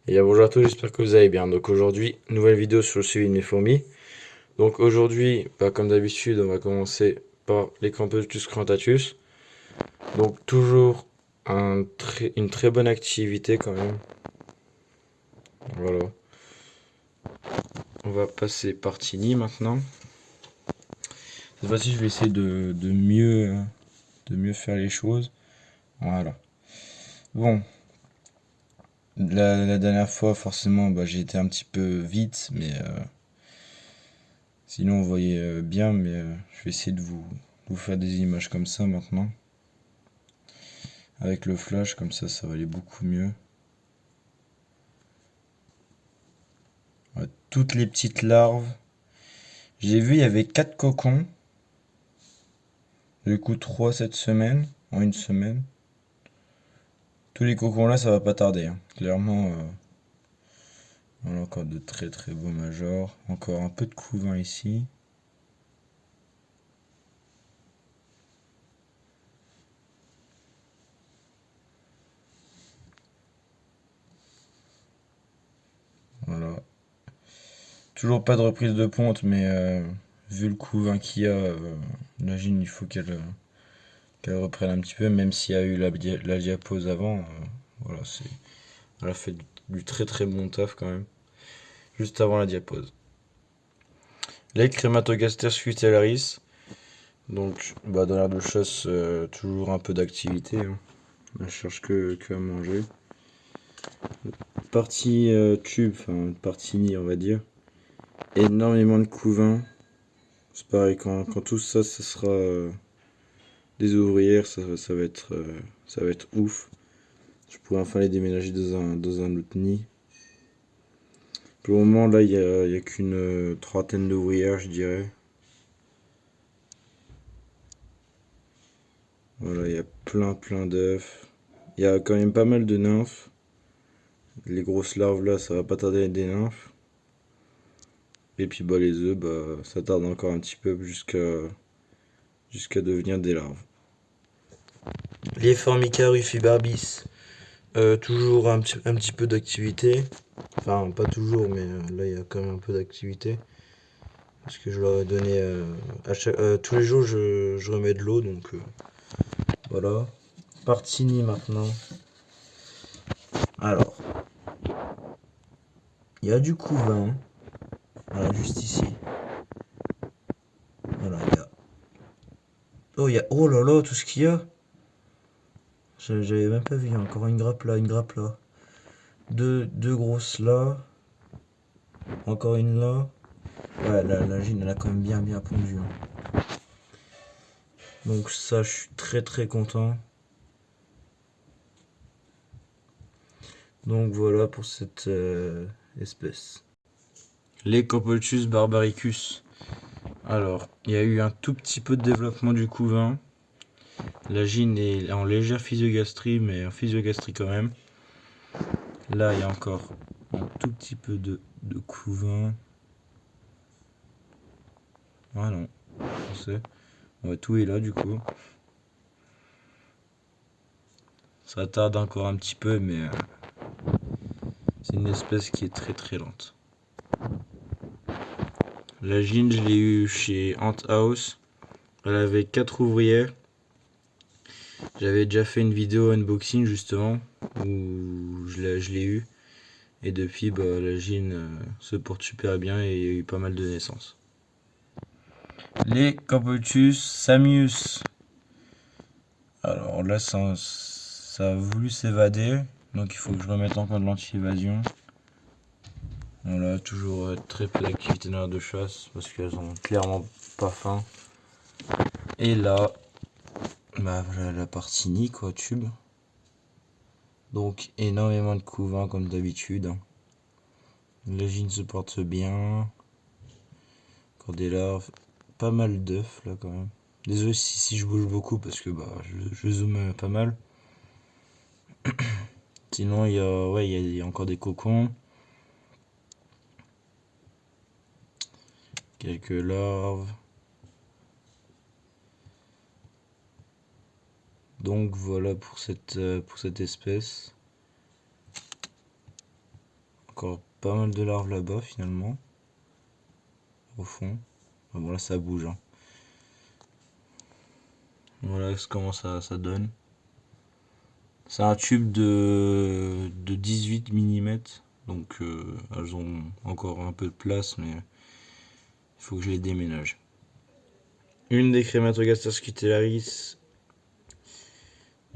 Et bonjour à tous, j'espère que vous allez bien. Donc aujourd'hui, nouvelle vidéo sur le suivi de mes fourmis. Donc aujourd'hui, comme d'habitude, on va commencer par les Campus Crantatus. Donc toujours une très bonne activité quand même. Voilà. On va passer par Tini maintenant. Cette fois-ci, je vais essayer de mieux faire les choses. Voilà. Bon, la dernière fois, forcément, j'ai été un petit peu vite, mais sinon on voyait bien, mais je vais essayer de vous faire des images comme ça maintenant. Avec le flash, comme ça va aller beaucoup mieux. Ouais, toutes les petites larves. J'ai vu, il y avait 4 cocons. Du coup, 3 cette semaine, en une semaine. Tous les cocons là, ça va pas tarder, hein. Clairement, voilà, encore de très très beaux majors. Encore un peu de couvain ici. Voilà. Toujours pas de reprise de ponte, mais vu le couvain qu'il y a, j'imagine il faut qu'elle reprenne un petit peu, même s'il y a eu la diapose avant. Voilà, elle a fait du très très bon taf quand même, juste avant la diapose. Les Crématogaster scutellaris. Donc, dans l'air de chasse, toujours un peu d'activité, hein. Elle cherche que à manger. Partie tube, enfin partie nid, on va dire. Énormément de couvains. C'est pareil, quand tout ça, ça sera des ouvrières, ça va être ouf. Je pourrais enfin les déménager dans un autre nid. Pour le moment, là, il y a qu'une trentaine d'ouvrières, je dirais. Voilà, il y a plein d'œufs. Il y a quand même pas mal de nymphes. Les grosses larves là, ça va pas tarder à être des nymphes. Et puis les œufs, ça tarde encore un petit peu jusqu'à devenir des larves. Les Formica rufibarbis, toujours un petit peu d'activité. Enfin, pas toujours, mais là, il y a quand même un peu d'activité. Parce que je leur ai donné. Tous les jours, je remets de l'eau, donc voilà. Partini maintenant. Alors, il y a du couvain. Voilà, juste ici. Voilà, il y a. Oh, il y a. Oh là là, tout ce qu'il y a. J'avais même pas vu. Encore une grappe là, une grappe là. Deux grosses là. Encore une là. Ouais, la gine, elle a quand même bien pondu, hein. Donc ça, je suis très très content. Donc voilà pour cette espèce. Les Copotus barbaricus. Alors, il y a eu un tout petit peu de développement du couvain. La gine est en légère physiogastrie, mais en physiogastrie quand même. Là, il y a encore un tout petit peu de couvain. Ah non, je sais. Ouais, tout est là du coup. Ça tarde encore un petit peu, mais c'est une espèce qui est très très lente. La gine, je l'ai eu chez Ant House. Elle avait 4 ouvrières. J'avais déjà fait une vidéo unboxing justement où je l'ai eu. Et depuis, la gine se porte super bien et il y a eu pas mal de naissances. Les Campotus Samius. Alors là, ça a voulu s'évader. Donc il faut que je remette encore de l'anti-évasion. Voilà, toujours très peu d'activité dans l'air de chasse parce qu'elles ont clairement pas faim. Et là, voilà la partie nid quoi, tube. Donc énormément de couvain comme d'habitude. La gine se porte bien. Encore des larves. Pas mal d'œufs là quand même. Désolé si je bouge beaucoup parce que je zoome pas mal. Sinon il y a encore des cocons. Quelques larves. Donc voilà pour cette espèce. Encore pas mal de larves là-bas finalement, au fond. Bon là ça bouge, hein. Voilà comment ça donne. C'est un tube de 18 mm, donc elles ont encore un peu de place, mais il faut que je les déménage. Une des Crématogaster scutellaris.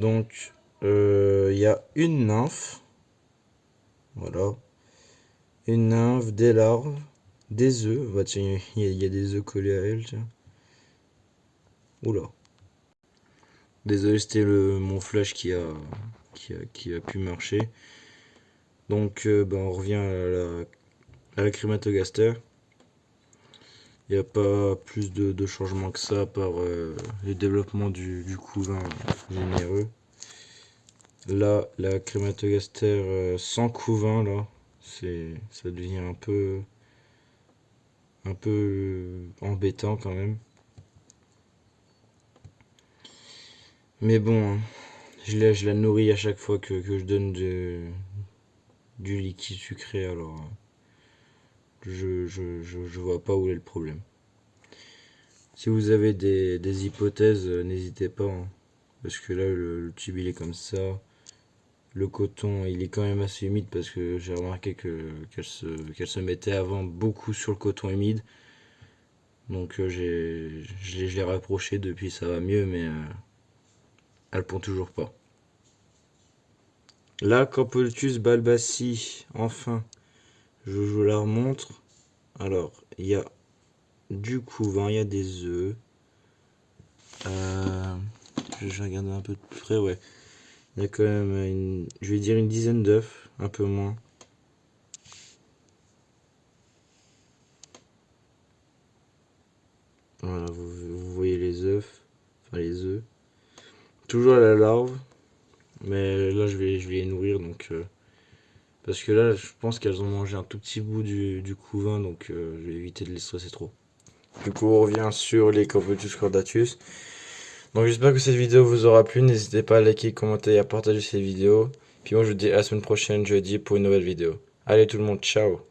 Donc, il y a une nymphe. Voilà. Une nymphe, des larves, des œufs. Bah tiens, il y a des œufs collés à elle, tiens. Oula. Désolé, c'était mon flash qui a pu marcher. Donc, bah, on revient à la Crématogaster. Il n'y a pas plus de changements que ça par le développement du couvain généreux. Là, la Crématogaster sans couvain, là, ça devient un peu embêtant quand même. Mais bon, hein, je la nourris à chaque fois que je donne du liquide sucré, alors je vois pas où est le problème. Si vous avez des hypothèses, n'hésitez pas, hein, parce que là, le tube il est comme ça. Le coton, il est quand même assez humide parce que j'ai remarqué qu'elle se mettait avant beaucoup sur le coton humide. Donc je l'ai rapproché depuis, ça va mieux, mais elle pond toujours pas. Là, Campotus balbaci, enfin, je vous la remontre. Alors, il y a du couvain, il y a des œufs. Je vais regarder un peu de plus près, ouais. Il y a quand même je vais dire une dizaine d'œufs, un peu moins. Voilà, vous voyez les œufs, enfin les œufs. Toujours à la larve, mais là je vais les nourrir donc parce que là je pense qu'elles ont mangé un tout petit bout du couvain, donc je vais éviter de les stresser trop. Du coup on revient sur les Campotus cordatus. Donc j'espère que cette vidéo vous aura plu, n'hésitez pas à liker, commenter et à partager cette vidéo. Puis moi je vous dis à la semaine prochaine jeudi pour une nouvelle vidéo. Allez tout le monde, ciao.